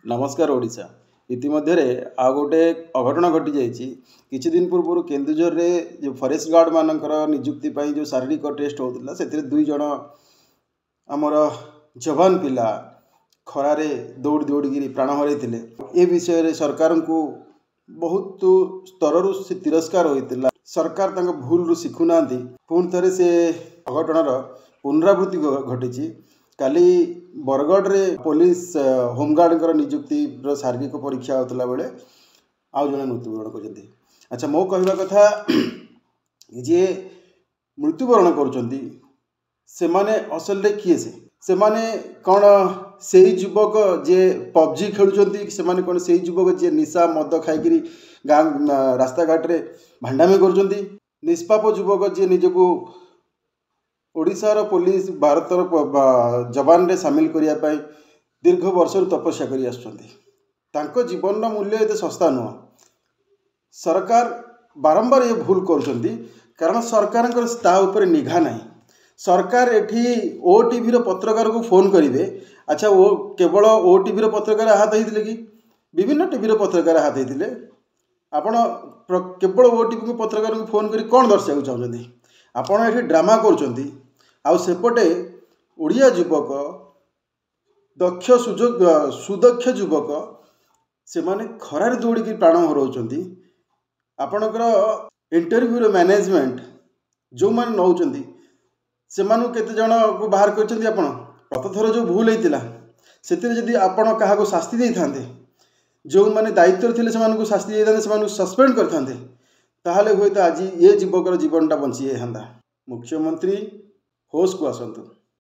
नमस्कार ओडिशा इतिमध्य आ गोटे अघटन घटी जाइए किछि दिन पूर्व केन्दुझर रे जो फॉरेस्ट गार्ड मानकर नियुक्ति जो शारीरिक टेस्ट होता से दुई जन आमर जवान पिला खरारे दौड़ दौड़ी प्राण हरई ए विषय सरकार को बहुत स्तर से तिरस्कार होता सरकार भूल रु शिखुना पुणी थे से अघटनर पुनरावृत्ति घटी काली बरगढ़ रे पुलिस होमगार्ड नियुक्ति शारीरिक परीक्षा होता बेले आउ जड़े मृत्युवरण कर। अच्छा मो कहवा कथा जे मृत्युवरण कर असल किए से माने कौन से युवक जे पबजी खेलुंट से कौन से युवक जे निशा मद खाई गाँ रास्ता घाट रे भांडामी कर निष्पाप युवक जे निजको ओडिशार पुलिस भारतर जवान रे सामिल करने दीर्घ वर्ष तपस्या कर जीवन मूल्य एत सस्ता नुह। सरकार बारंबार ये भूल कर कारण सरकार निघा ना सरकार एठी ओटीवी पत्रकार को फोन करेंगे। अच्छा वो केवल ओटीवी पत्रकार आहत होते कि विभिन्न टीवी पत्रकार आहत होते आपण केवल ओटीवी पत्रकार को फोन कर कौन दर्शा चाहते आपण ये ड्रामा कर सेपटे ओडिया युवक दक्ष सुदक्ष युवक से माने खरार दौड़ी प्राण हराउछंती आपणकर इंटरव्यू मैनेजमेंट जो मैंने नौकरी से केते जन को बाहर करछंती आपण गत थर जो भूल होता से जदि आपण क्या शास्ति दे था जो मैंने दायित्व थे से शास्ति दे था सस्पेंड करते ताहले हुए आज ये युवकर जीवनटा बंची जाता। मुख्यमंत्री होश को आसतु।